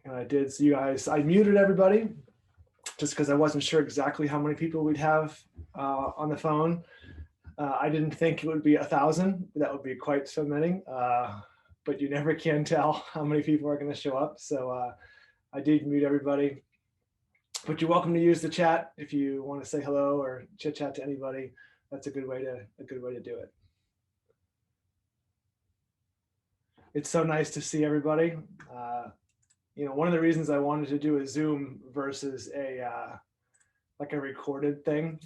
And I did. So you guys, I muted everybody just because I wasn't sure exactly how many people we'd have on the phone. I didn't think it would be 1,000. That would be quite so many. But you never can tell how many people are going to show up. So I did mute everybody. But you're welcome to use the chat if you want to say hello or chit chat to anybody. That's a good way to do it. It's so nice to see everybody. You know, one of the reasons I wanted to do a Zoom versus a like a recorded thing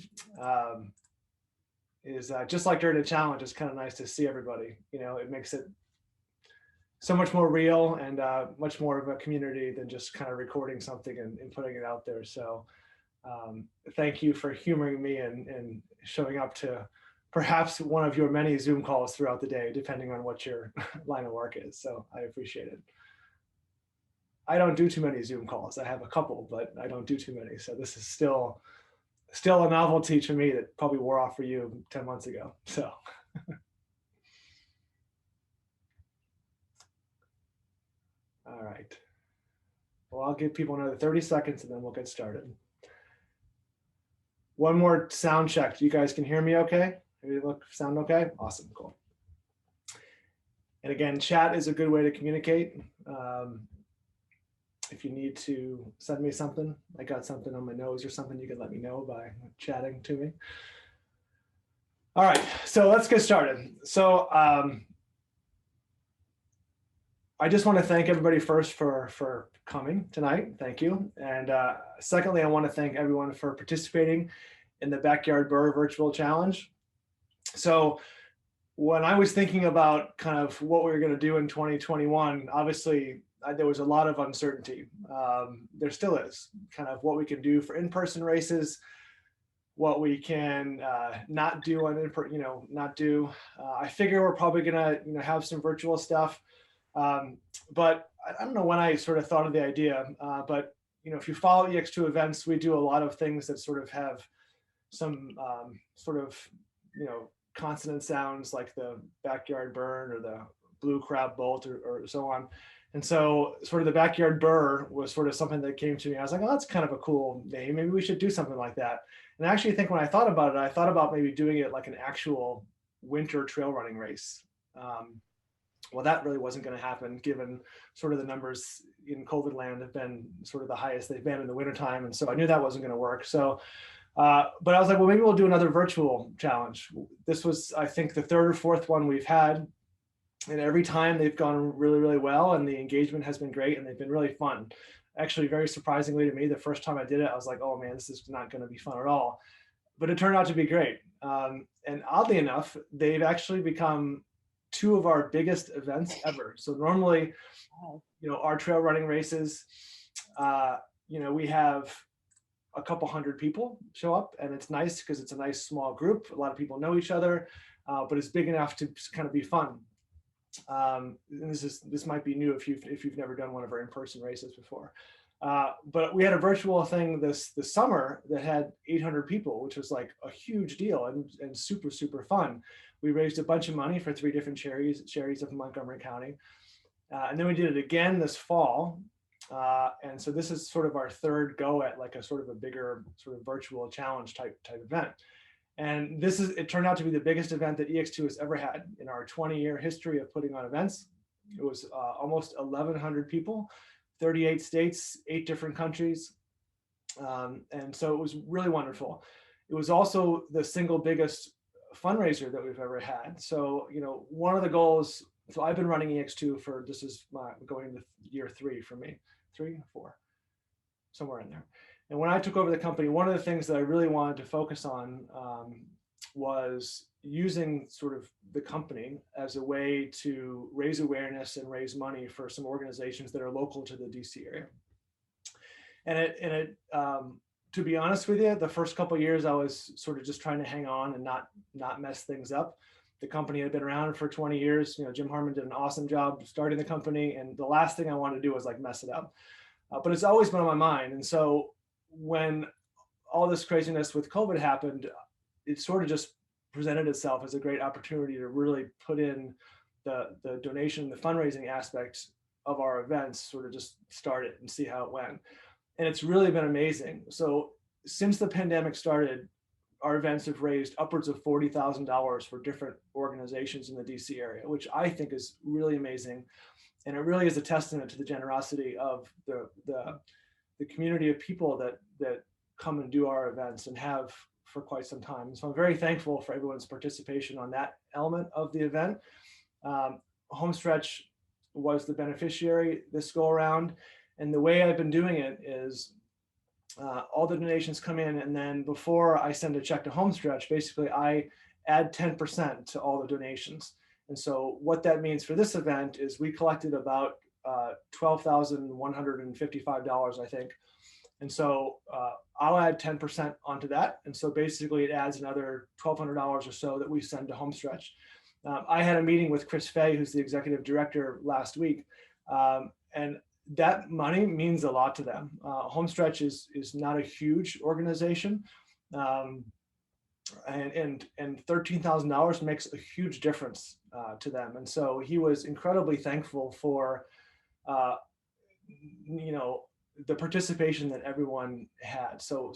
is just like during a challenge, it's kind of nice to see everybody. You know, it makes it so much more real and much more of a community than just kind of recording something and putting it out there. So thank you for humoring me and showing up to perhaps one of your many Zoom calls throughout the day, depending on what your line of work is. So I appreciate it. I don't do too many Zoom calls. I have a couple, but I don't do too many. So this is still a novelty to me that probably wore off for you 10 months ago. So. All right. Well, I'll give people another 30 seconds and then we'll get started. One more sound check. You guys can hear me okay? Sound okay? Awesome, cool. And again, chat is a good way to communicate. If you need to send me something, I got something on my nose or something, you can let me know by chatting to me. All right, so let's get started. So I just want to thank everybody first for coming tonight. Thank you. And secondly, I want to thank everyone for participating in the Backyardbrrr virtual challenge. So when I was thinking about kind of what we were going to do in 2021, obviously there was a lot of uncertainty. There still is, kind of what we can do for in-person races, what we can not do on not do. I figure we're probably gonna have some virtual stuff, but I don't know when I sort of thought of the idea. But if you follow EX2 events, we do a lot of things that sort of have some sort of consonant sounds like the Backyardbrrr or the blue crab bolt or so on. And so sort of the Backyardbrrr was sort of something that came to me. I was like, oh, that's kind of a cool name. Maybe we should do something like that. And I actually think when I thought about it, I thought about maybe doing it like an actual winter trail running race. Well, that really wasn't going to happen given sort of the numbers in COVID land have been sort of the highest they've been in the wintertime. And so I knew that wasn't going to work. So, but I was like, well, maybe we'll do another virtual challenge. This was, I think, the third or fourth one we've had. And every time they've gone really, really well, and the engagement has been great, and they've been really fun. Actually, very surprisingly to me, the first time I did it, I was like, oh man, this is not going to be fun at all. But it turned out to be great. And oddly enough, they've actually become two of our biggest events ever. So normally, our trail running races, we have a couple hundred people show up, and it's nice because it's a nice small group. A lot of people know each other, but it's big enough to kind of be fun. And this might be new if you've never done one of our in-person races before. But we had a virtual thing this summer that had 800 people, which was like a huge deal and super, super fun. We raised a bunch of money for 3 different charities of Montgomery County. And then we did it again this fall. And so this is sort of our third go at like a sort of a bigger sort of virtual challenge type event. And it turned out to be the biggest event that EX2 has ever had in our 20-year history of putting on events. It was almost 1,100 people, 38 states, 8 different countries. And so it was really wonderful. It was also the single biggest fundraiser that we've ever had. So, one of the goals, so I've been running EX2 for, this is going to year 3 for me, 3 or 4, somewhere in there. And when I took over the company, one of the things that I really wanted to focus on was using sort of the company as a way to raise awareness and raise money for some organizations that are local to the DC area. And to be honest with you, the first couple of years I was sort of just trying to hang on and not mess things up. The company had been around for 20 years. Jim Harmon did an awesome job starting the company, and the last thing I wanted to do was like mess it up. But it's always been on my mind, and so when all this craziness with COVID happened, it sort of just presented itself as a great opportunity to really put in the donation, the fundraising aspects of our events, sort of just start it and see how it went. And it's really been amazing. So since the pandemic started, our events have raised upwards of $40,000 for different organizations in the DC area, which I think is really amazing. And it really is a testament to the generosity of the community of people that come and do our events and have for quite some time. So I'm very thankful for everyone's participation on that element of the event. Homestretch was the beneficiary this go around. And the way I've been doing it is all the donations come in, and then before I send a check to Homestretch, basically I add 10% to all the donations. And so what that means for this event is we collected about $12,155, I think. And so I'll add 10% onto that. And so basically it adds another $1,200 or so that we send to Homestretch. I had a meeting with Chris Fay, who's the executive director, last week. And that money means a lot to them. Homestretch is not a huge organization. And $13,000 makes a huge difference to them. And so he was incredibly thankful for, the participation that everyone had. So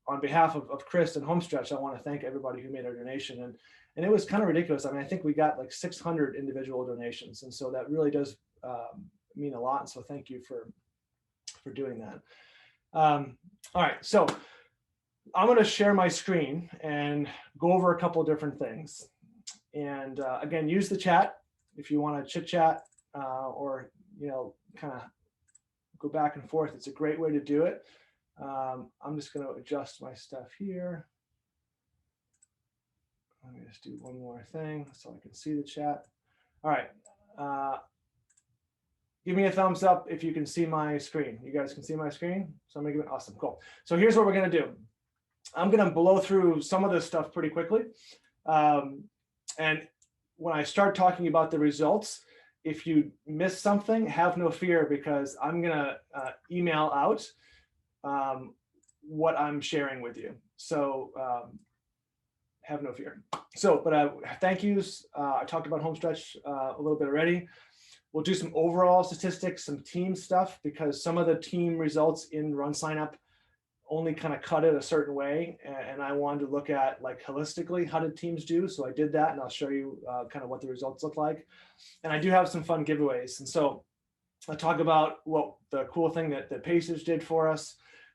on behalf of Chris and Homestretch, I want to thank everybody who made a donation. And it was kind of ridiculous. I mean, I think we got like 600 individual donations. And so that really does mean a lot. And so thank you for doing that. All right, so I'm going to share my screen and go over a couple of different things. And again, use the chat if you want to chit chat or, kind of go back and forth. It's a great way to do it. I'm just going to adjust my stuff here. Let me just do one more thing so I can see the chat. All right. Give me a thumbs up if you can see my screen. You guys can see my screen? So I'm going to give it awesome. Cool. So here's what we're going to do. I'm going to blow through some of this stuff pretty quickly. And when I start talking about the results, if you miss something, have no fear, because I'm going to email out what I'm sharing with you. So have no fear. So, but thank yous. I talked about Homestretch a little bit already. We'll do some overall statistics, some team stuff, because some of the team results in Run Sign Up only kind of cut it a certain way. And I wanted to look at, like, holistically, how did teams do? So I did that, and I'll show you kind of what the results look like. And I do have some fun giveaways. And so I'll talk about what the cool thing that Pacers did for us.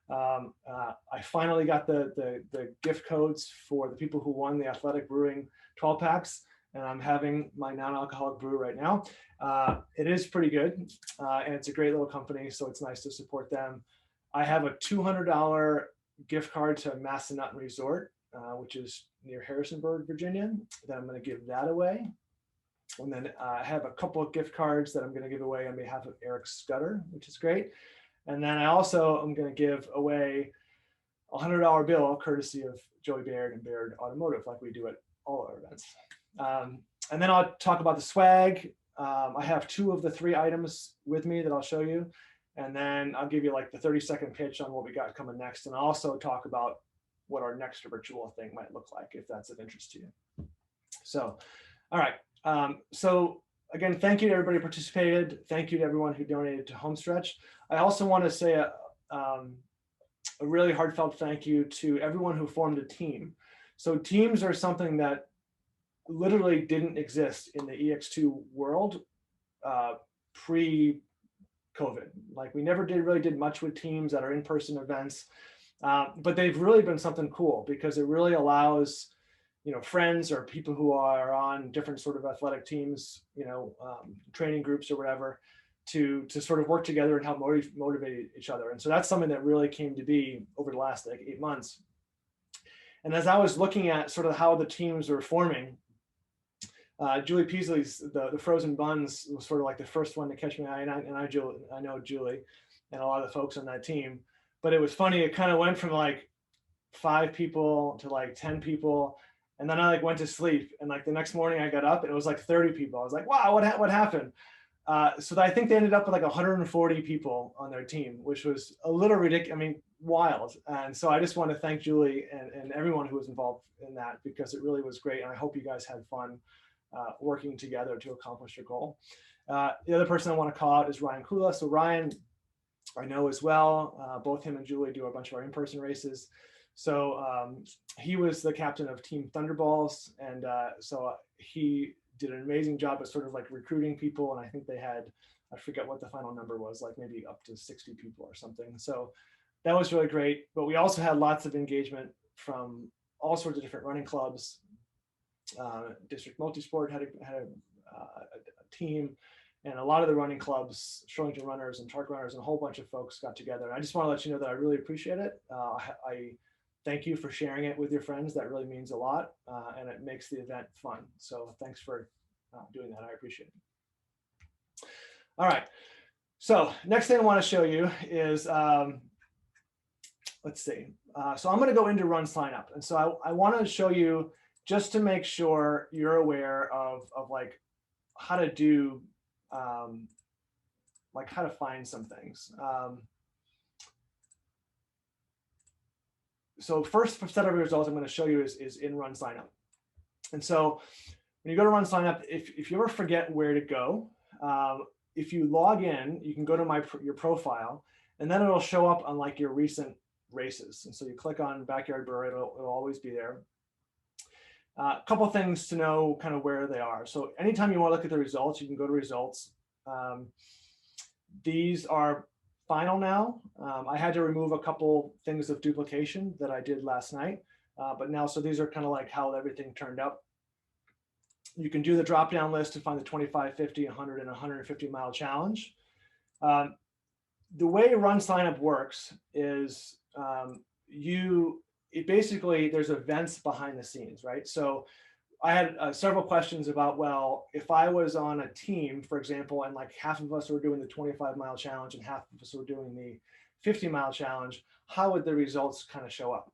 I finally got the gift codes for the people who won the Athletic Brewing 12 packs, and I'm having my non-alcoholic brew right now. It is pretty good, and it's a great little company, so it's nice to support them. I have a $200 gift card to Massanutten Resort, which is near Harrisonburg, Virginia, that I'm going to give that away. And then I have a couple of gift cards that I'm going to give away on behalf of Eric Scudder, which is great. And then I also am going to give away a $100 bill courtesy of Joey Baird and Baird Automotive, like we do at all our events. And then I'll talk about the swag. I have 2 of the 3 items with me that I'll show you. And then I'll give you like the 30-second pitch on what we got coming next. And I'll also talk about what our next virtual thing might look like, if that's of interest to you. So, all right. So again, thank you to everybody who participated. Thank you to everyone who donated to Homestretch. I also want to say a really heartfelt thank you to everyone who formed a team. So teams are something that literally didn't exist in the EX2 world pre-COVID. Like, we never really did much with teams that are in-person events, but they've really been something cool, because it really allows, friends or people who are on different sort of athletic teams, training groups or whatever, to sort of work together and help motivate each other. And so that's something that really came to be over the last 8 months. And as I was looking at sort of how the teams were forming, Julie Peasley's the Frozen Buns was sort of like the first one to catch my eye, and I know Julie and a lot of the folks on that team. But it was funny, it kind of went from like 5 people to like 10 people, and then I like went to sleep, and like the next morning I got up and it was like 30 people. I was like, wow, what happened? So I think they ended up with like 140 people on their team, which was a little ridiculous. I mean, wild. And so I just want to thank Julie and everyone who was involved in that, because it really was great. And I hope you guys had fun working together to accomplish your goal. The other person I want to call out is Ryan Kula. So Ryan, I know as well. Both him and Julie do a bunch of our in-person races. So he was the captain of Team Thunderballs, and so he did an amazing job of sort of like recruiting people. And I think they had, I forget what the final number was, like maybe up to 60 people or something. So that was really great. But we also had lots of engagement from all sorts of different running clubs. District Multisport had a team, and a lot of the running clubs, Shirlington Runners and Tark Runners, and a whole bunch of folks got together. And I just want to let you know that I really appreciate it. I thank you for sharing it with your friends. That really means a lot, and it makes the event fun. So thanks for doing that. I appreciate it. All right. So next thing I want to show you is, let's see. So I'm going to go into run sign up. And so I want to show you, just to make sure you're aware of like how to do, like how to find some things. So first set of results I'm going to show you is in run sign up. And so when you go to run sign up, if you ever forget where to go, if you log in, you can go to your profile, and then it'll show up on like your recent races. And so you click on Backyardbrrr, it'll always be there. A couple of things to know kind of where they are. So anytime you want to look at the results, you can go to results. These are final now. I had to remove a couple things of duplication that I did last night, but now, so these are kind of like how everything turned up. You can do the drop-down list to find the 25, 50, 100, and 150 mile challenge. The way run sign up works is basically there's events behind the scenes, right? So I had several questions about, well, if I was on a team, for example, and like half of us were doing the 25 mile challenge and half of us were doing the 50 mile challenge, how would the results kind of show up?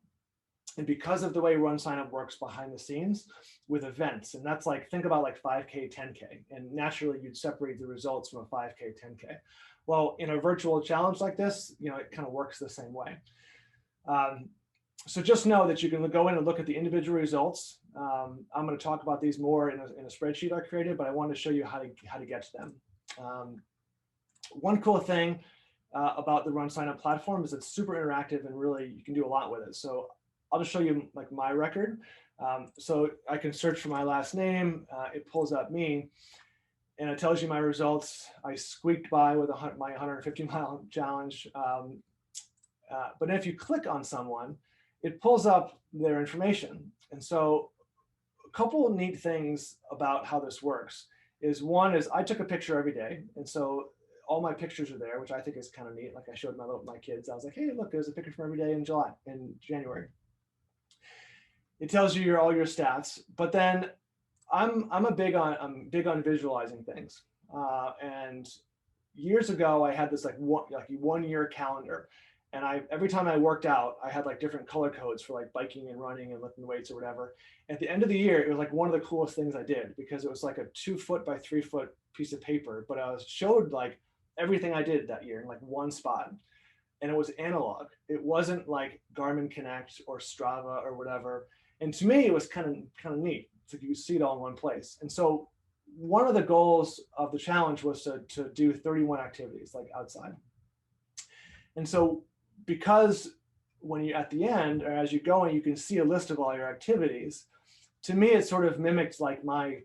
And because of the way run sign up works behind the scenes with events, and that's like, think about like 5K, 10K, and naturally you'd separate the results from a 5K, 10K. Well, in a virtual challenge like this, you know, it kind of works the same way. So just know that you can go in and look at the individual results. I'm going to talk about these more in a spreadsheet I created, but I wanted to show you how to get to them. One cool thing about the run sign up platform is it's super interactive, and really you can do a lot with it. So I'll just show you like my record. So I can search for my last name. It pulls up me, and it tells you my results. I squeaked by with my 150 mile challenge. But if you click on someone, it pulls up their information. And so a couple of neat things about how this works is, one is I took a picture every day. And so all my pictures are there, which I think is kind of neat. Like I showed my kids, I was like, hey, look, there's a picture from every day in January. It tells you all your stats, but then I'm big on visualizing things. And years ago, I had this like one year calendar. And every time I worked out, I had like different color codes for like biking and running and lifting weights or whatever. At the end of the year, it was like one of the coolest things I did, because it was like a 2 foot by 3 foot piece of paper, but I showed like everything I did that year in like one spot. And it was analog. It wasn't like Garmin Connect or Strava or whatever. And to me, it was kind of neat. It's like you see it all in one place. And so one of the goals of the challenge was to do 31 activities like outside. And so because when you're at the end, or as you go in, you can see a list of all your activities. To me, it sort of mimics like my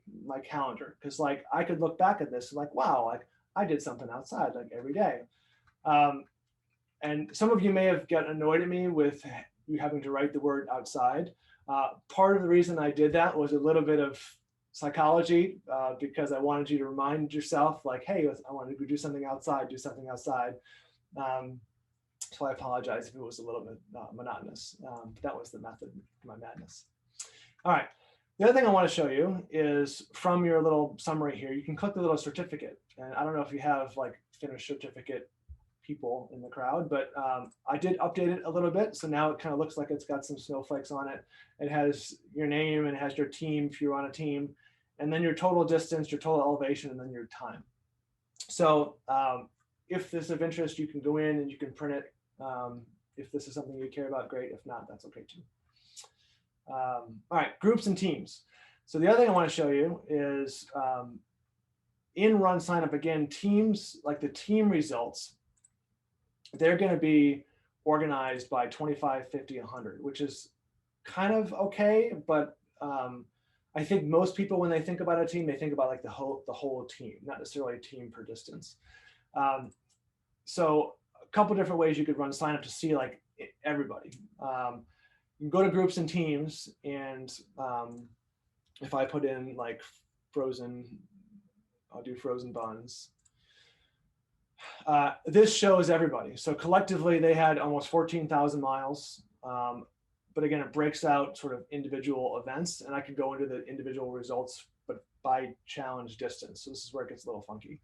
calendar, because like I could look back at this and like, wow, like I did something outside like every day. And some of you may have gotten annoyed at me with you having to write the word outside. Part of the reason I did that was a little bit of psychology, because I wanted you to remind yourself like, hey, I wanted to do something outside, do something outside. So I apologize if it was a little bit monotonous, but that was the method of my madness. All right. The other thing I want to show you is from your little summary here, you can click the little certificate. And I don't know if you have like finished certificate people in the crowd, but I did update it a little bit. So now it kind of looks like it's got some snowflakes on it. It has your name and it has your team if you're on a team, and then your total distance, your total elevation, and then your time. So if this is of interest, you can go in and you can print it. If this is something you care about, great. If not, that's okay too. All right, groups and teams. So the other thing I want to show you is in run sign up, again, teams, like the team results, they're going to be organized by 25, 50, 100, which is kind of okay. But I think most people, when they think about a team, they think about like the whole team, not necessarily a team per distance. So a couple different ways you could run sign up to see like everybody. You can go to groups and teams, and if I put in like frozen, I'll do frozen buns. This shows everybody. So collectively, they had almost 14,000 miles. But again, it breaks out sort of individual events, and I could go into the individual results, but by challenge distance. So this is where it gets a little funky.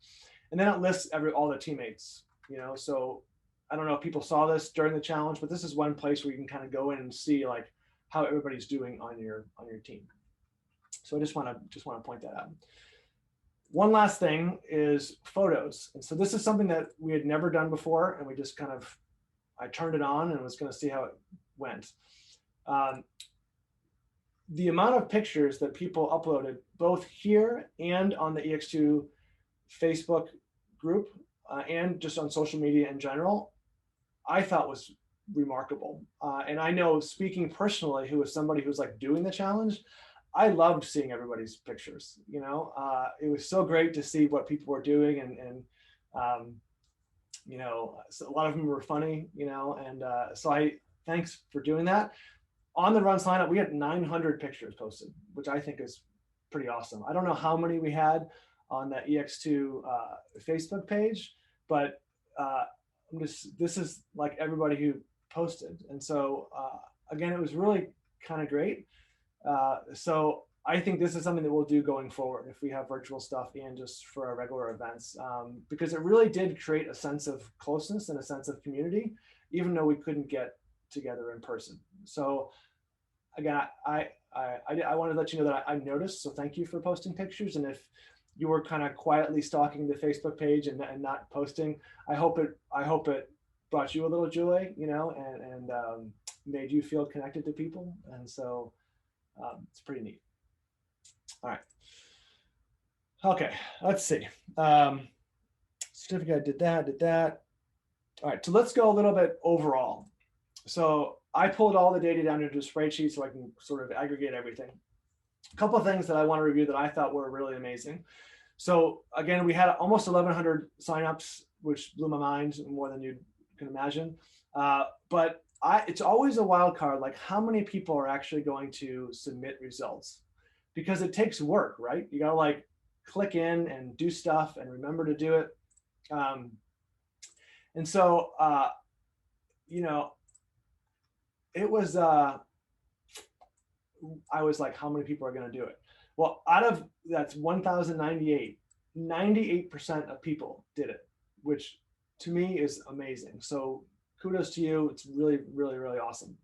And then it lists all the teammates, you know. So I don't know if people saw this during the challenge, but this is one place where you can kind of go in and see like how everybody's doing on your team. So I just want to point that out. One last thing is photos. And so this is something that we had never done before, and we just kind of, I turned it on and was going to see how it went. The amount of pictures that people uploaded, both here and on the EX2 Facebook group, and just on social media in general, I thought was remarkable. And I know, speaking personally, who was somebody who was like doing the challenge, I loved seeing everybody's pictures. You know, it was so great to see what people were doing, and you know, so a lot of them were funny. You know, and so thanks for doing that. On the run sign up, we had 900 pictures posted, which I think is pretty awesome. I don't know how many we had on the EX2 Facebook page, but this is like everybody who posted. And so again, it was really kind of great. So I think this is something that we'll do going forward if we have virtual stuff and just for our regular events, because it really did create a sense of closeness and a sense of community, even though we couldn't get together in person. So again, I wanted to let you know that I noticed, so thank you for posting pictures. And if you were kind of quietly stalking the Facebook page and not posting, I hope it brought you a little joy, you know, and made you feel connected to people. And so it's pretty neat. All right. Okay, let's see. Certificate, did that. All right, so let's go a little bit overall. So I pulled all the data down into a spreadsheet so I can sort of aggregate everything. A couple of things that I want to review that I thought were really amazing. So again, we had almost 1,100 signups, which blew my mind more than you can imagine. But it's always a wild card, like how many people are actually going to submit results, because it takes work, right? You gotta like click in and do stuff and remember to do it. And so, you know, it was, I was like, how many people are going to do it? Well, out of that's 1,098, 98% of people did it, which to me is amazing. So kudos to you. It's really, really, really awesome.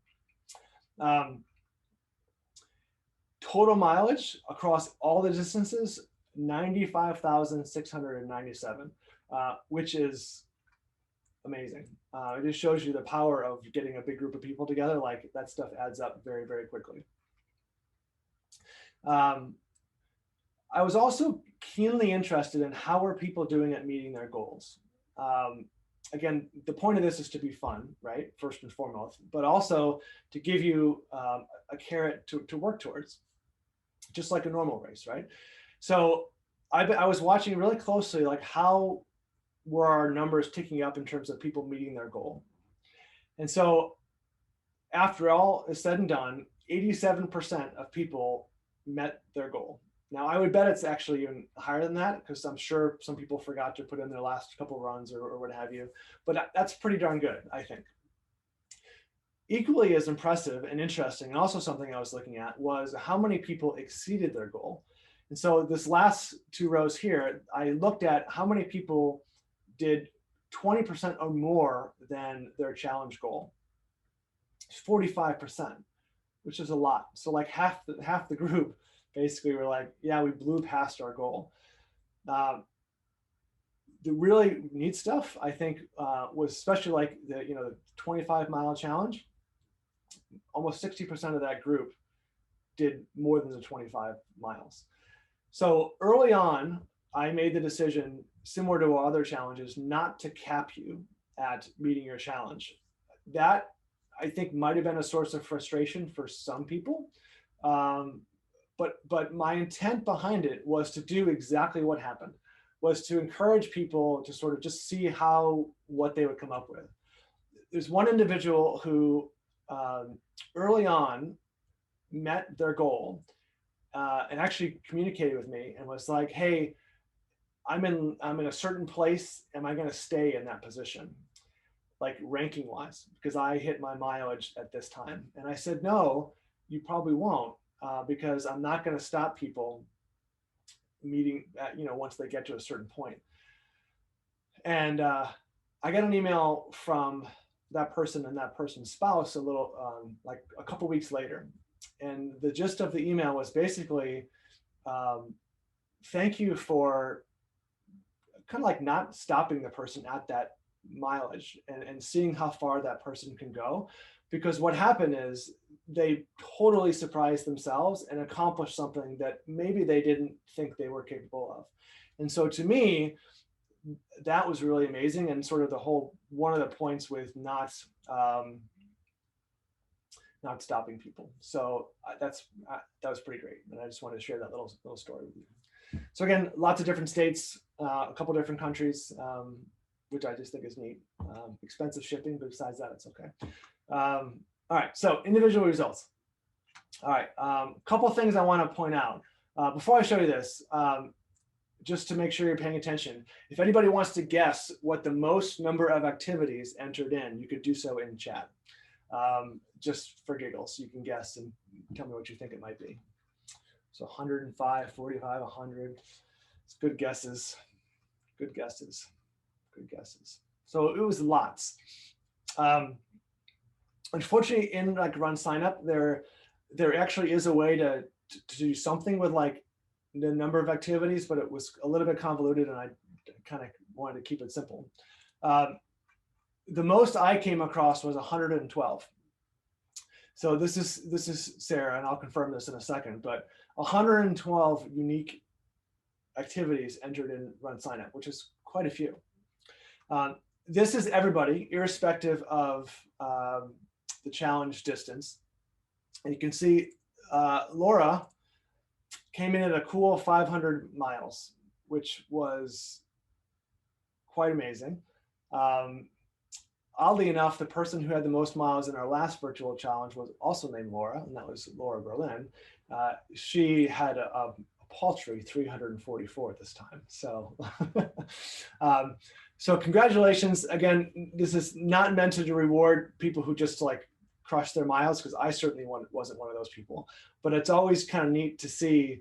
Total mileage across all the distances, 95,697, which is amazing. It just shows you the power of getting a big group of people together. Like that stuff adds up very, very quickly. I was also keenly interested in how are people doing at meeting their goals. Again, the point of this is to be fun, right? First and foremost, but also to give you a carrot to work towards, just like a normal race, right? So I was watching really closely, like how were our numbers ticking up in terms of people meeting their goal. And so after all is said and done, 87% of people met their goal. Now, I would bet it's actually even higher than that, because I'm sure some people forgot to put in their last couple runs or what have you, but that's pretty darn good, I think. Equally as impressive and interesting, and also something I was looking at, was how many people exceeded their goal. And so this last two rows here, I looked at how many people did 20% or more than their challenge goal. 45%, which is a lot. So like half the group basically were like, yeah, we blew past our goal. The really neat stuff, I think, was especially like the 25-mile challenge. Almost 60% of that group did more than the 25 miles. So early on, I made the decision, similar to other challenges, not to cap you at meeting your challenge. That, I think, might have been a source of frustration for some people. Um, but my intent behind it was to do exactly what happened, was to encourage people to sort of just see what they would come up with. There's one individual who early on met their goal and actually communicated with me and was like, "Hey, I'm in a certain place. Am I going to stay in that position, like ranking wise, because I hit my mileage at this time?" And I said, "No, you probably won't, because I'm not going to stop people meeting once they get to a certain point." And I got an email from that person and that person's spouse like a couple weeks later, and the gist of the email was basically, thank you for kind of like not stopping the person at that mileage and seeing how far that person can go. Because what happened is they totally surprised themselves and accomplished something that maybe they didn't think they were capable of. And so to me, that was really amazing, and sort of one of the points with not stopping people. So that was pretty great, and I just wanted to share that little story with you. So again, lots of different states, a couple different countries, which I just think is neat. Expensive shipping, but besides that, it's okay. All right, so individual results. All right, couple things I want to point out before I show you this. Just to make sure you're paying attention. If anybody wants to guess what the most number of activities entered in, you could do so in chat. Just for giggles, you can guess and tell me what you think it might be. So 105, 45, 100. It's good guesses. Good guesses. Good guesses. So it was lots. Unfortunately, in like run sign up, there actually is a way to do something with like the number of activities, but it was a little bit convoluted, and I kind of wanted to keep it simple. The most I came across was 112. So this is Sarah, and I'll confirm this in a second, but 112 unique activities entered in run sign up, which is quite a few. This is everybody, irrespective of the challenge distance. And you can see Laura came in at a cool 500 miles, which was quite amazing. Oddly enough, the person who had the most miles in our last virtual challenge was also named Laura, and that was Laura Berlin. She had a paltry 344 this time. So, so congratulations. Again, this is not meant to reward people who just like crush their miles, because I certainly wasn't one of those people. But it's always kind of neat to see,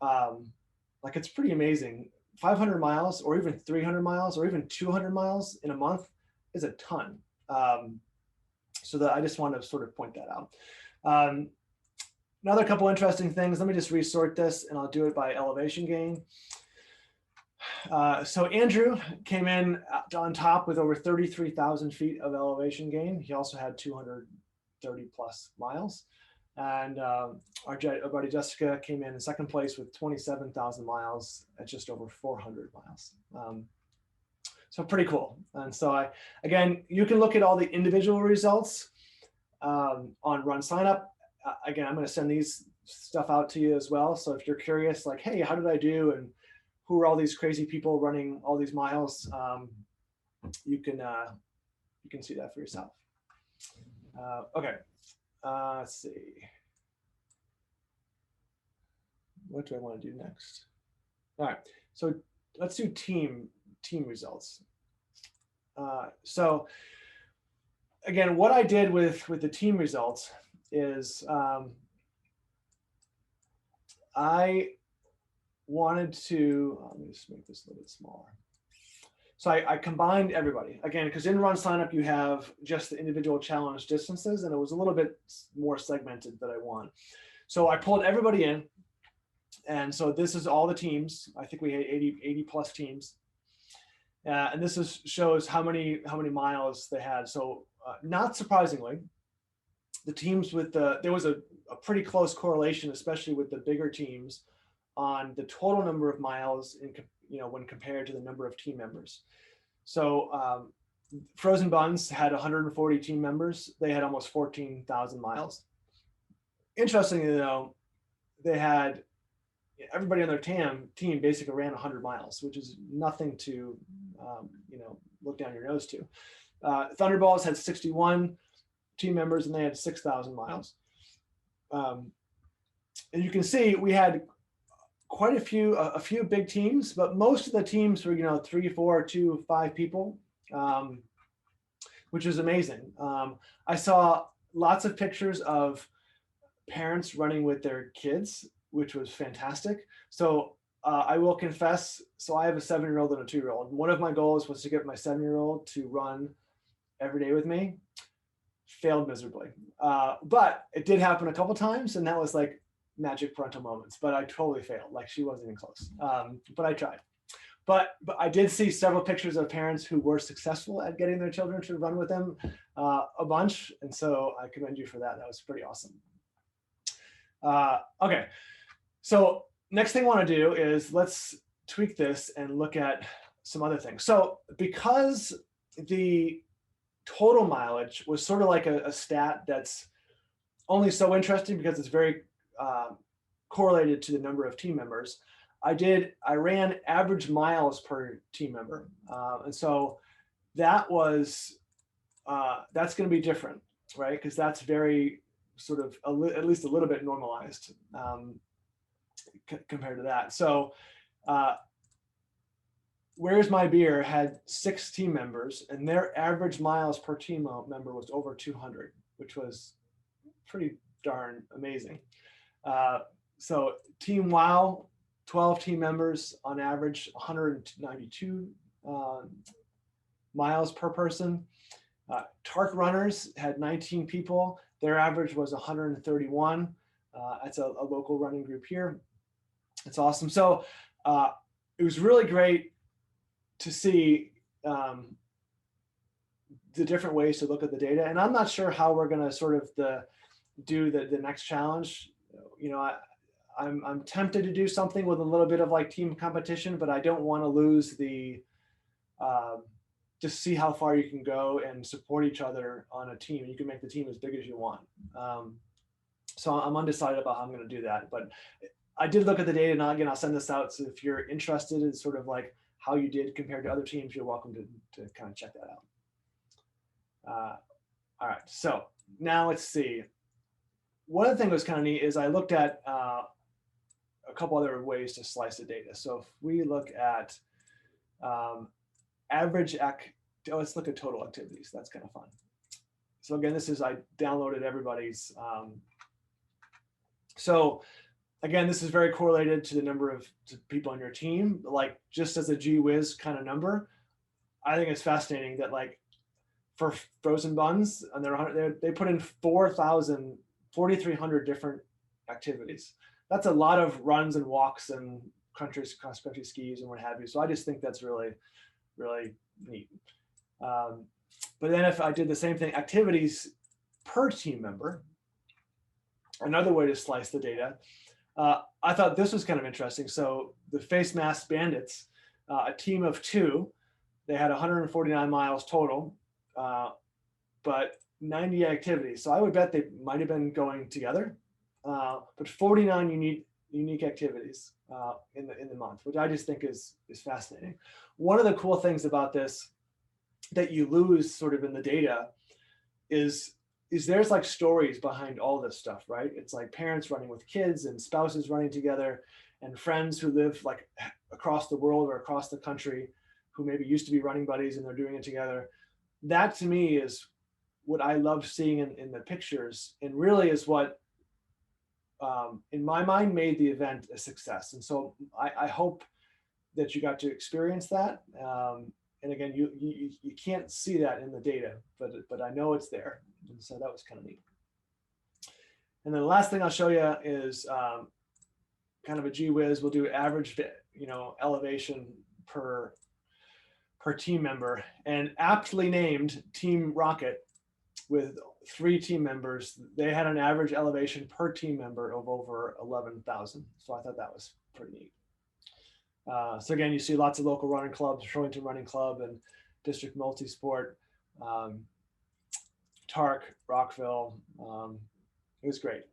like it's pretty amazing. 500 miles or even 300 miles or even 200 miles in a month is a ton. So that I just want to sort of point that out. Another couple interesting things. Let me just resort this, and I'll do it by elevation gain. So Andrew came in on top with over 33,000 feet of elevation gain. He also had 230 plus miles. And our buddy Jessica came in second place with 27,000 miles at just over 400 miles. So pretty cool. And so again, you can look at all the individual results on Run Sign Up. Again, I'm going to send these stuff out to you as well. So if you're curious, like, hey, how did I do? And who are all these crazy people running all these miles? You can see that for yourself. Okay. Let's see. What do I want to do next? All right. So let's do team results. So again, what I did with the team results is I wanted to, let me just make this a little bit smaller. So I combined everybody again, because in Run Sign Up you have just the individual challenge distances, and it was a little bit more segmented that I want. So I pulled everybody in, and so this is all the teams. I think we had 80 plus teams, and this shows how many miles they had. So not surprisingly, the teams with there was a pretty close correlation, especially with the bigger teams, on the total number of miles when compared to the number of team members. So Frozen Buns had 140 team members. They had almost 14,000 miles. Interestingly, though, they had everybody on their team basically ran 100 miles, which is nothing to look down your nose to. Thunderballs had 61 team members, and they had 6,000 miles. And you can see we had quite a few big teams, but most of the teams were 3, 4, 2, 5 people, which is amazing. I saw lots of pictures of parents running with their kids, which was fantastic. So I will confess, so I have a 7-year-old and a 2-year-old. One of my goals was to get my 7-year-old to run every day with me. Failed miserably. But it did happen a couple times, and that was like magic parental moments, but I totally failed. Like, she wasn't even close. But I tried. But I did see several pictures of parents who were successful at getting their children to run with them a bunch. And so I commend you for that. That was pretty awesome. Okay. So next thing I want to do is let's tweak this and look at some other things. So because the total mileage was sort of like a stat that's only so interesting because it's very correlated to the number of team members, I ran average miles per team member. And so that's going to be different, right? Because that's very sort of at least a little bit normalized compared to that. So Where's My Beer had 6 team members, and their average miles per team member was over 200, which was pretty darn amazing. So Team Wow, 12 team members on average, 192 miles per person. Tark Runners had 19 people. Their average was 131. That's a local running group here. It's awesome. So it was really great to see the different ways to look at the data. And I'm not sure how we're going to sort of do the next challenge. I'm tempted to do something with a little bit of like team competition, but I don't want to lose the just see how far you can go and support each other on a team. You can make the team as big as you want. So I'm undecided about how I'm going to do that, but I did look at the data, and again, I'll send this out. So if you're interested in sort of like how you did compared to other teams, you're welcome to kind of check that out. All right, so now let's see. One other thing that was kind of neat is I looked at a couple other ways to slice the data. So if we look at let's look at total activities. That's kind of fun. So again, I downloaded everybody's. So again, this is very correlated to the number of people on your team, like just as a gee whiz kind of number. I think it's fascinating that like for Frozen Buns, and they put in 4,300 different activities. That's a lot of runs and walks and cross-country skis and what have you. So I just think that's really, really neat. But then if I did the same thing, activities per team member, another way to slice the data, I thought this was kind of interesting. So the Face Mask Bandits, a team of 2, they had 149 miles total, but 90 activities. So I would bet they might have been going together, but 49 unique activities in the month, which I just think is fascinating. One of the cool things about this that you lose sort of in the data is there's like stories behind all this stuff, right? It's like parents running with kids and spouses running together and friends who live like across the world or across the country who maybe used to be running buddies and they're doing it together. That to me is what I love seeing in the pictures, and really is what in my mind made the event a success. And so I hope that you got to experience that. And again, you can't see that in the data, but I know it's there. And so that was kind of neat. And then the last thing I'll show you is kind of a gee whiz. We'll do average, elevation per team member, and aptly named Team Rocket with 3 team members. They had an average elevation per team member of over 11,000. So I thought that was pretty neat. So again, you see lots of local running clubs, Showington Running Club and District Multisport, Tark, Rockville. It was great.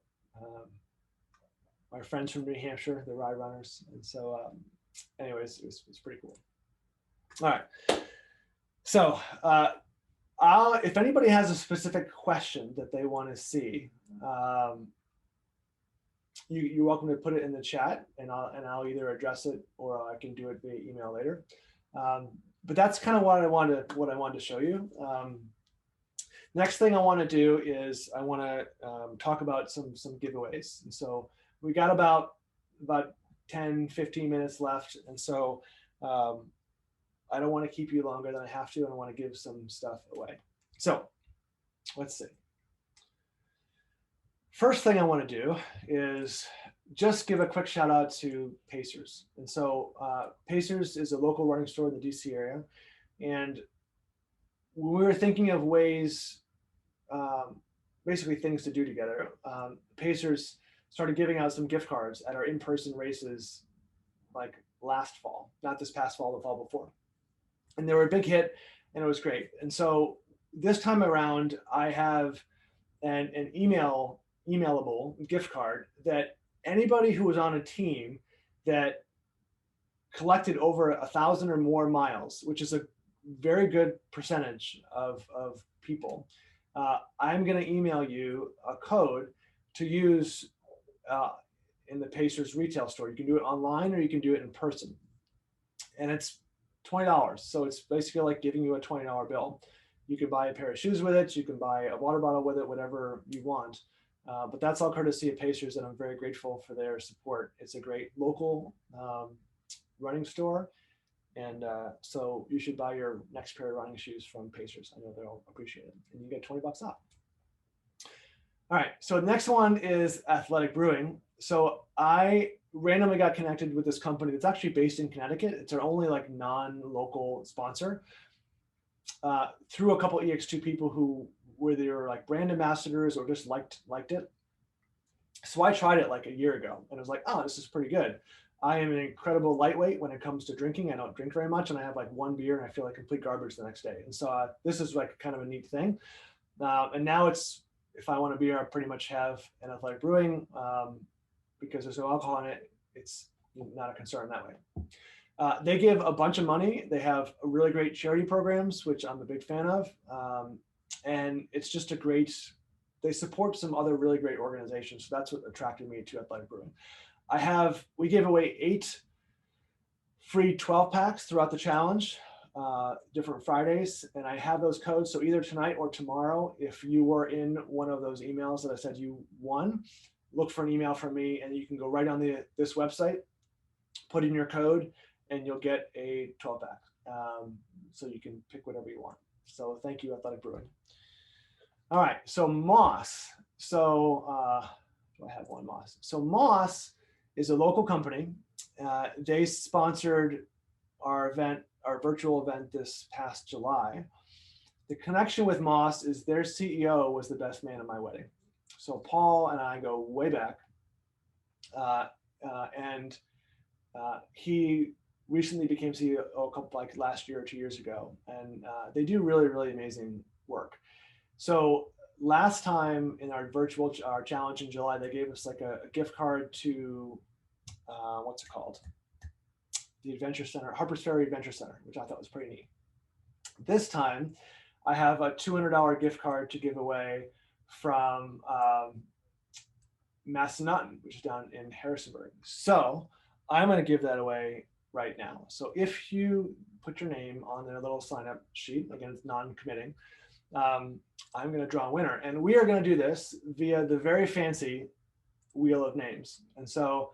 My friends from New Hampshire, the Rye Runners. And so anyways, it's pretty cool. All right. So if anybody has a specific question that they want to see, you're welcome to put it in the chat, and I'll either address it or I can do it via email later. But that's kind of what I wanted to show you. Next thing I want to do is I want to talk about some giveaways. And so we got about 10, 15 minutes left, and so I don't want to keep you longer than I have to, and I want to give some stuff away. So let's see. First thing I want to do is just give a quick shout out to Pacers. And so Pacers is a local running store in the DC area. And we were thinking of ways, basically things to do together. Pacers started giving out some gift cards at our in-person races like last fall, not this past fall, the fall before. And they were a big hit and it was great. And so this time around, I have an emailable gift card that anybody who was on a team that collected over 1,000 or more miles, which is a very good percentage of people, I'm going to email you a code to use in the Pacers retail store. You can do it online or you can do it in person. And it's $20. So it's basically like giving you a $20 bill. You can buy a pair of shoes with it. You can buy a water bottle with it, whatever you want. But that's all courtesy of Pacers, and I'm very grateful for their support. It's a great local running store. And so you should buy your next pair of running shoes from Pacers. I know they'll appreciate it. And you get $20 off. All right, so the next one is Athletic Brewing. So I randomly got connected with this company that's actually based in Connecticut. It's our only like non-local sponsor through a couple EX2 people who were either like brand ambassadors or just liked it. So I tried it like a year ago and I was like, oh, this is pretty good. I am an incredible lightweight when it comes to drinking. I don't drink very much and I have like one beer and I feel like complete garbage the next day. And so this is like kind of a neat thing. And now it's, if I want a beer, I pretty much have an Athletic Brewing because there's no alcohol in it. It's not a concern that way. They give a bunch of money. They have really great charity programs, which I'm a big fan of. And it's just a great, they support some other really great organizations. So that's what attracted me to Athletic Brewing. We gave away 8 free 12 packs throughout the challenge, different Fridays. And I have those codes. So either tonight or tomorrow, if you were in one of those emails that I said you won, look for an email from me and you can go right on this website, put in your code, and you'll get a 12 pack. So you can pick whatever you want. So thank you, Athletic Brewing. All right, so Moss. So do I have one Moss? So Moss is a local company. They sponsored our event, our virtual event this past July. The connection with Moss is their CEO was the best man at my wedding. So Paul and I go way back. And he recently became CEO a couple, like last year or 2 years ago. And they do really, really amazing work. So last time in our virtual challenge in July, they gave us like a gift card to, what's it called? The Adventure Center, Harper's Ferry Adventure Center, which I thought was pretty neat. This time, I have a $200 gift card to give away from Massanutten, which is down in Harrisonburg. So I'm going to give that away right now. So if you put your name on their little sign-up sheet, again, it's non-committing, I'm going to draw a winner. And we are going to do this via the very fancy wheel of names. And so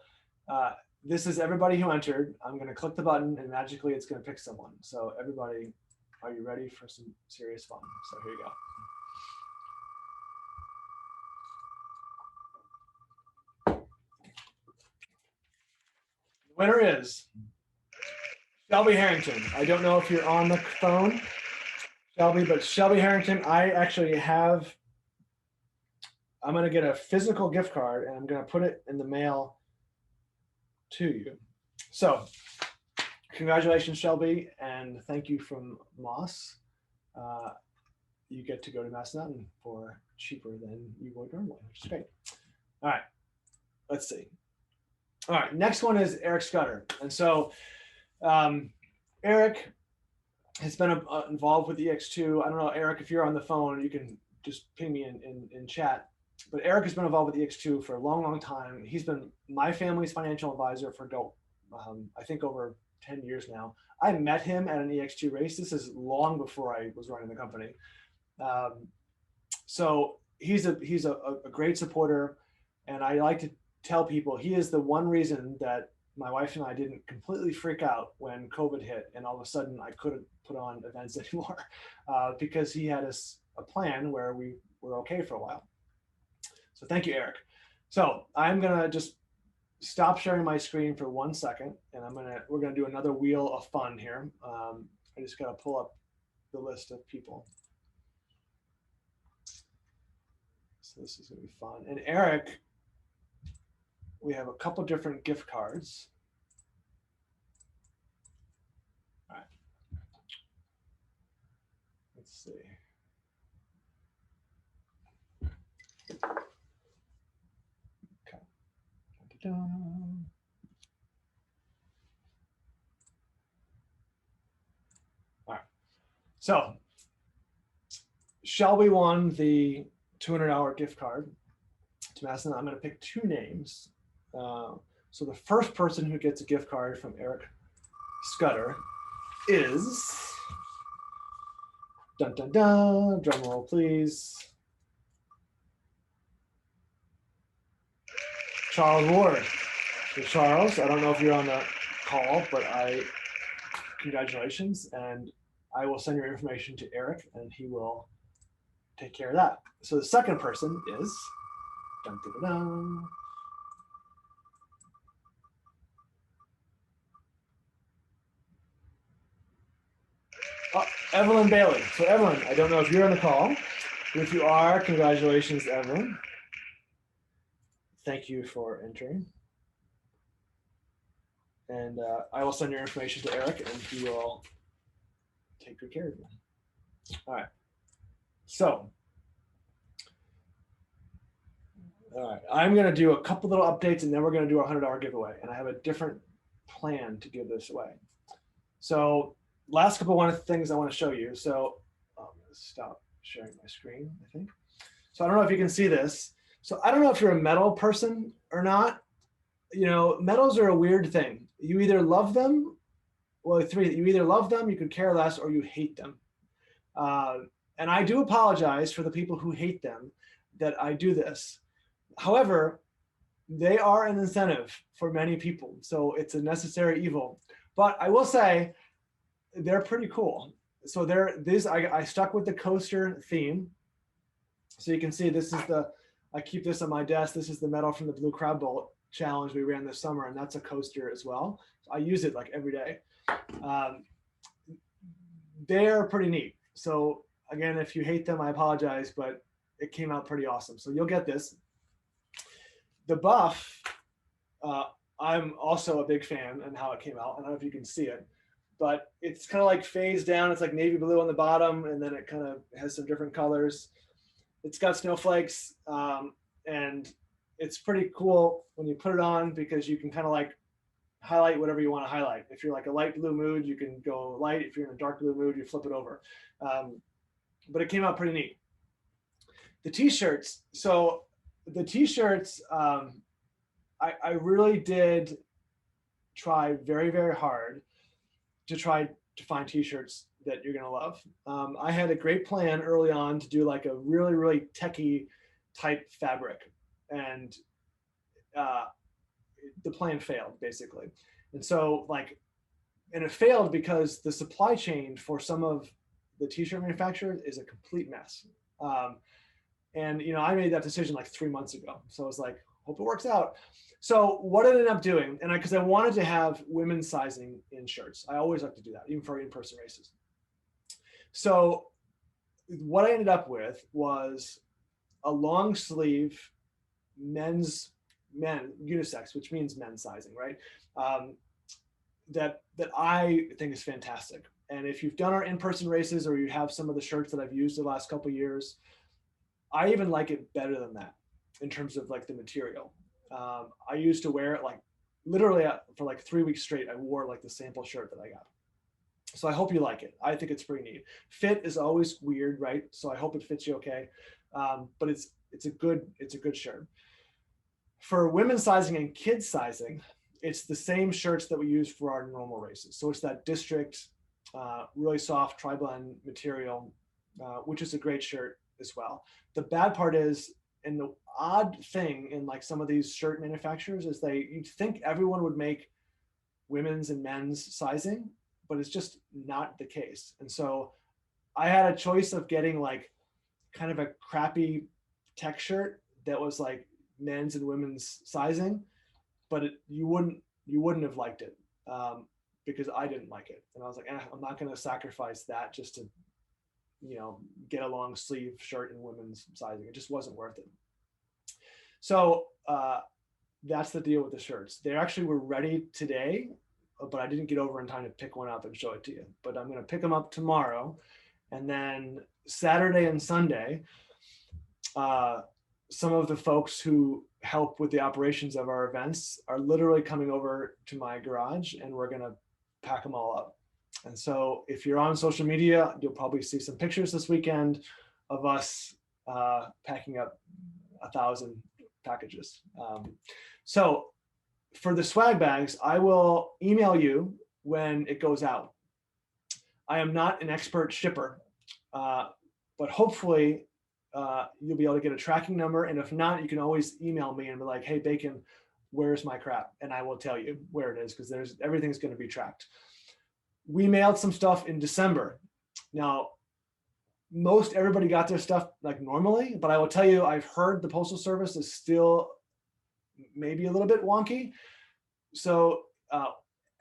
this is everybody who entered. I'm going to click the button and magically it's going to pick someone. So everybody, are you ready for some serious fun? So here you go. The winner is Shelby Harrington. I don't know if you're on the phone, Shelby, but Shelby Harrington, I actually have, I'm going to get a physical gift card and I'm going to put it in the mail to you. So congratulations, Shelby, and thank you from Moss. You get to go to Macedon for cheaper than you would normally, which is great. All right, let's see. All right, next one is Eric Scudder. And so Eric has been involved with EX2. I don't know, Eric, if you're on the phone, you can just ping me in chat. But Eric has been involved with EX2 for a long, long time. He's been my family's financial advisor for I think over 10 years now. I met him at an EX2 race. This is long before I was running the company. So he's a great supporter, and I like to tell people he is the one reason that my wife and I didn't completely freak out when COVID hit and all of a sudden I couldn't put on events anymore because he had a plan where we were okay for a while. So thank you, Eric. So I'm gonna just stop sharing my screen for 1 second, and we're gonna do another wheel of fun here. I just gotta pull up the list of people. So this is gonna be fun. And Eric, we have a couple different gift cards. All right. Let's see. Okay. Da-da-da. All right. So Shelby won the 200-hour gift card to Macedon. I'm going to pick 2 names. So the first person who gets a gift card from Eric Scudder is, dun dun dun, drum roll please, Charles Ward. So Charles, I don't know if you're on the call, but congratulations, and I will send your information to Eric and he will take care of that. So the second person is, dun dun dun dun, Evelyn Bailey. So Evelyn, I don't know if you're on the call, but if you are, congratulations, Evelyn. Thank you for entering. And I will send your information to Eric and he will take good care of you. All right. So, all right, I'm going to do a couple little updates and then we're going to do a 100-hour giveaway. And I have a different plan to give this away. So last couple of things I want to show you. So I'm going to stop sharing my screen, I think. So I don't know if you can see this. So I don't know if you're a metal person or not. You know, metals are a weird thing. You either love them, well, you either love them, you could care less, or you hate them. And I do apologize for the people who hate them that I do this. However, they are an incentive for many people. So it's a necessary evil. But I will say, they're pretty cool. So I stuck with the coaster theme. So you can see this is I keep this on my desk. This is the metal from the Blue Crab Bolt challenge we ran this summer, and that's a coaster as well. So I use it like every day. They're pretty neat. So again, if you hate them, I apologize, but it came out pretty awesome. So you'll get this. The buff, I'm also a big fan and how it came out. I don't know if you can see it, but it's kind of like phased down. It's like navy blue on the bottom, and then it kind of has some different colors. It's got snowflakes, and it's pretty cool when you put it on because you can kind of like highlight whatever you want to highlight. If you're like a light blue mood, you can go light. If you're in a dark blue mood, you flip it over. But it came out pretty neat. The t-shirts. So the t-shirts, I really did try very, very hard to try to find t-shirts that you're going to love. I had a great plan early on to do like a really, really techie type fabric, and the plan failed basically. And so and it failed because the supply chain for some of the t-shirt manufacturers is a complete mess. And I made that decision like 3 months ago. So I was like, hope it works out. So what I ended up doing, and because I wanted to have women's sizing in shirts, I always like to do that, even for in-person races. So what I ended up with was a long sleeve men unisex, which means men's sizing, right? that I think is fantastic. And if you've done our in-person races or you have some of the shirts that I've used the last couple of years, I even like it better than that in terms of like the material. I used to wear it like literally for like 3 weeks straight. I wore like the sample shirt that I got. So I hope you like it. I think it's pretty neat. Fit is always weird, right? So I hope it fits you okay. But it's a good shirt. For women's sizing and kids sizing, it's the same shirts that we use for our normal races. So it's that district, really soft tri-blend material, which is a great shirt as well. The bad part is, and the odd thing in like some of these shirt manufacturers is you'd think everyone would make women's and men's sizing, but it's just not the case. And so I had a choice of getting like kind of a crappy tech shirt that was like men's and women's sizing, but you wouldn't have liked it, because I didn't like it, and I was like, I'm not going to sacrifice that just to get a long sleeve shirt in women's sizing. It just wasn't worth it. So that's the deal with the shirts. They actually were ready today, but I didn't get over in time to pick one up and show it to you. But I'm going to pick them up tomorrow, and then Saturday and Sunday, some of the folks who help with the operations of our events are literally coming over to my garage, and we're going to pack them all up. And so if you're on social media, you'll probably see some pictures this weekend of us packing up 1,000 packages. So for the swag bags, I will email you when it goes out. I am not an expert shipper, but hopefully you'll be able to get a tracking number. And if not, you can always email me and be like, hey, Bacon, where's my crap? And I will tell you where it is, because everything's going to be tracked. We mailed some stuff in December. Now, most everybody got their stuff like normally, but I will tell you, I've heard the Postal Service is still maybe a little bit wonky. So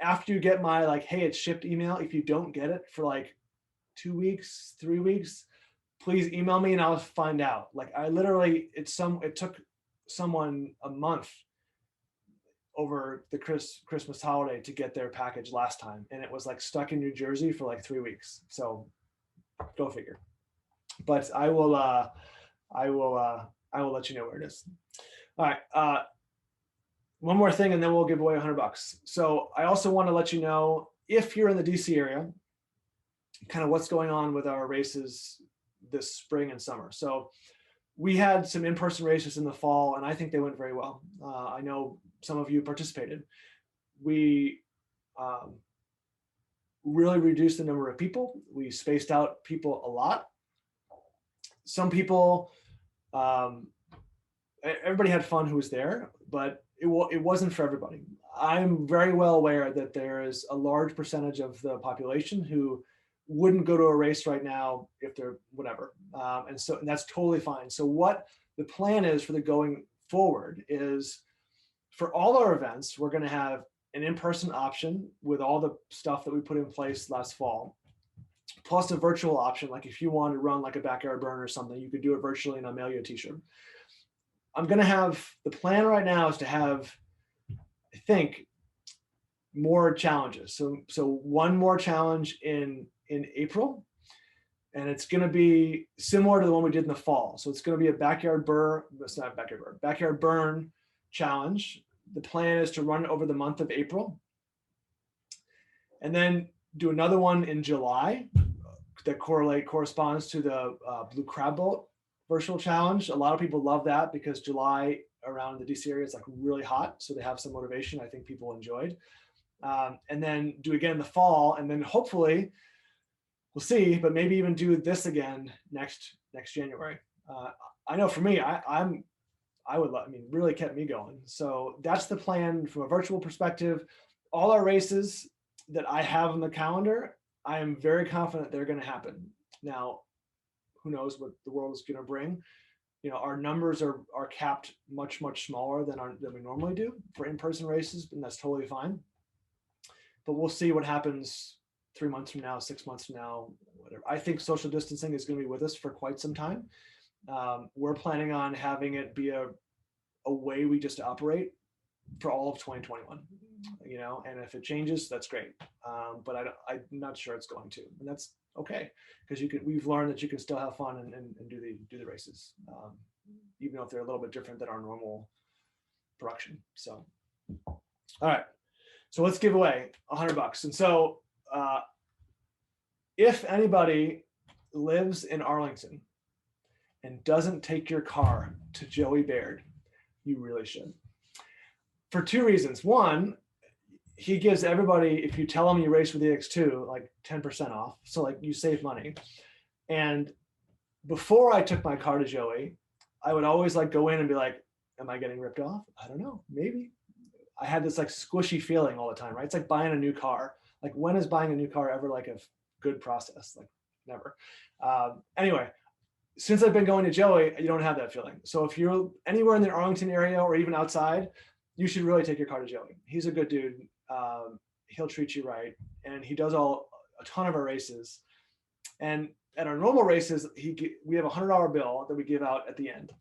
after you get my like, hey, it's shipped email, if you don't get it for like 2 weeks, 3 weeks, please email me and I'll find out. Like I literally, it took someone a month over the Christmas holiday to get their package last time. And it was like stuck in New Jersey for like 3 weeks. So go figure. But I will let you know where it is. All right. One more thing, and then we'll give away $100. So I also want to let you know, if you're in the DC area, kind of what's going on with our races this spring and summer. So we had some in-person races in the fall, and I think they went very well. I know some of you participated. We really reduced the number of people. We spaced out people a lot. Some people, everybody had fun who was there, but it wasn't for everybody. I'm very well aware that there is a large percentage of the population who wouldn't go to a race right now if they're whatever. And that's totally fine. So what the plan is for the going forward is, for all our events, we're going to have an in-person option with all the stuff that we put in place last fall, plus a virtual option. Like if you want to run like a Backyardbrrr or something, you could do it virtually and I'll mail you a t-shirt. I'm going to have, the plan right now is to have, I think, more challenges. So one more challenge in April, and it's going to be similar to the one we did in the fall. So it's going to be a Backyardbrrr, it's not Backyardbrrr, Backyard Burn challenge. The plan is to run it over the month of April, and then do another one in July that corresponds to the Blue Crab Boat virtual challenge. A lot of people love that because July around the DC area is like really hot, so they have some motivation. I think people enjoyed. And then do again in the fall, and then hopefully we'll see, but maybe even do this again next January. I know for me, really kept me going. So that's the plan from a virtual perspective. All our races that I have on the calendar, I am very confident they're going to happen. Now, who knows what the world is going to bring? Our numbers are capped much smaller than we normally do for in-person races, and that's totally fine. But we'll see what happens 3 months from now, 6 months from now, whatever. I think social distancing is going to be with us for quite some time. We're planning on having it be a way we just operate for all of 2021, you know, and if it changes, that's great. But I'm not sure it's going to, and that's okay, because we've learned that you can still have fun and do the races, even if they're a little bit different than our normal production. So, all right, so let's give away $100. And so if anybody lives in Arlington and doesn't take your car to Joey Baird, you really should. For two reasons. One, he gives everybody, if you tell him you race with the X2, like 10% off. So like you save money. And before I took my car to Joey, I would always like go in and be like, am I getting ripped off? I don't know, maybe. I had this like squishy feeling all the time, right? It's like buying a new car. Like when is buying a new car ever like a good process? Like never. Anyway, since I've been going to Joey, you don't have that feeling. So if you're anywhere in the Arlington area or even outside, you should really take your car to Joey. He's a good dude. He'll treat you right. And he does a ton of our races. And at our normal races, we have a $100 bill that we give out at the end,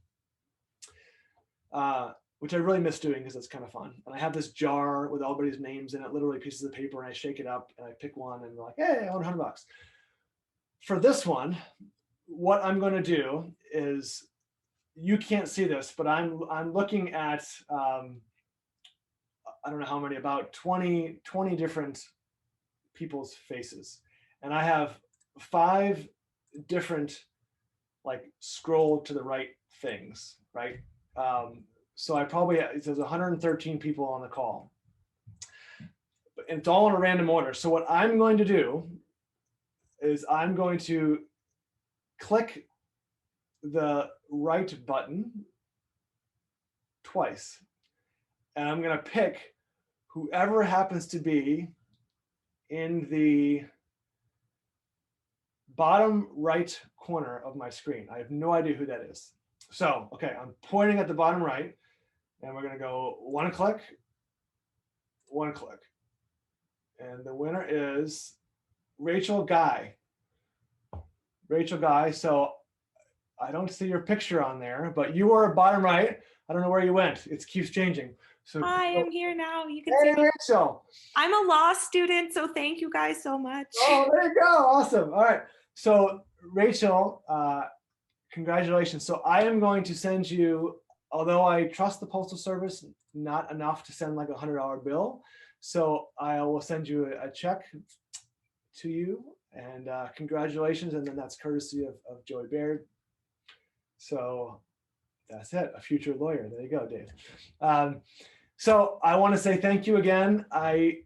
which I really miss doing because it's kind of fun. And I have this jar with everybody's names in it, literally pieces of paper, and I shake it up and I pick one and they're like, hey, I won $100. For this one, what I'm going to do is, you can't see this, but I'm looking at, I don't know how many, about 20 different people's faces. And I have 5 different like scroll to the right things, right? So there's 113 people on the call. And it's all in a random order. So what I'm going to do is I'm going to click the right button twice. And I'm going to pick whoever happens to be in the bottom right corner of my screen. I have no idea who that is. So, okay, I'm pointing at the bottom right, and we're going to go one click. And the winner is Rachel Guy. So I don't see your picture on there, but you were bottom right. I don't know where you went. It keeps changing. So hi, I'm here now. You can hey, see me. Rachel. I'm a law student, so thank you guys so much. Oh, there you go. Awesome. All right. So Rachel, congratulations. So I am going to send you, although I trust the Postal Service, not enough to send like a $100 bill. So I will send you a check to you, and congratulations. And then that's courtesy of Joey Baird. So that's it, a future lawyer. There you go, Dave. So I want to say thank you again. I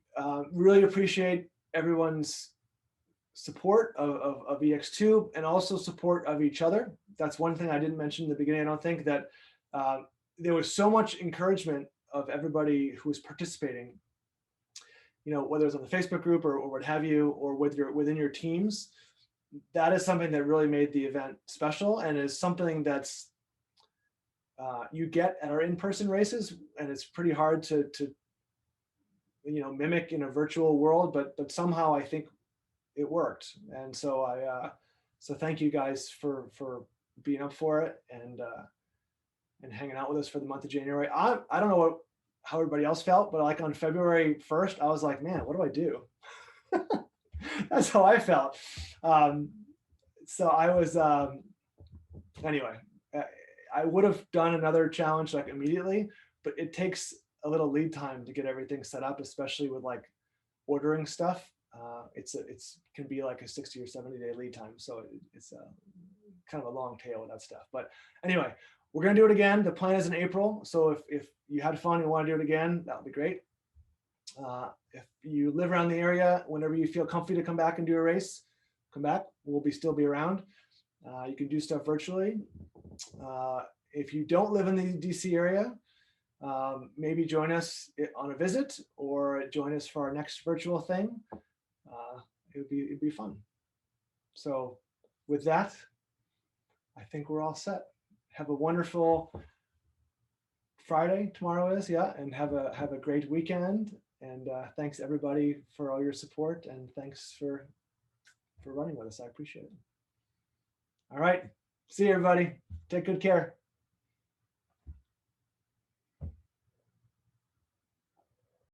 really appreciate everyone's support of EX2 and also support of each other. That's one thing I didn't mention in the beginning. I don't think that there was so much encouragement of everybody who was participating, you know, whether it's on the Facebook group or what have you, or within your teams. That is something that really made the event special, and is something that's you get at our in-person races, and it's pretty hard to you know, mimic in a virtual world, but somehow I think it worked. And so so thank you guys for being up for it and hanging out with us for the month of January. I don't know how everybody else felt, but like on February 1st, I was like, man, what do I do? That's how I felt. So I was anyway. I would have done another challenge like immediately, but it takes a little lead time to get everything set up, especially with like ordering stuff. It's can be like a 60 or 70 day lead time. So it's kind of a long tail with that stuff. But anyway, we're going to do it again. The plan is in April. So if you had fun and want to do it again, that would be great. If you live around the area, whenever you feel comfy to come back and do a race, come back. We'll still be around. You can do stuff virtually. If you don't live in the DC area, maybe join us on a visit or join us for our next virtual thing. It'd be fun. So with that, I think we're all set. Have a wonderful Friday. Tomorrow is, yeah, and have a great weekend. And thanks everybody for all your support, and thanks for running with us. I appreciate it. All right. See you, everybody. Take good care.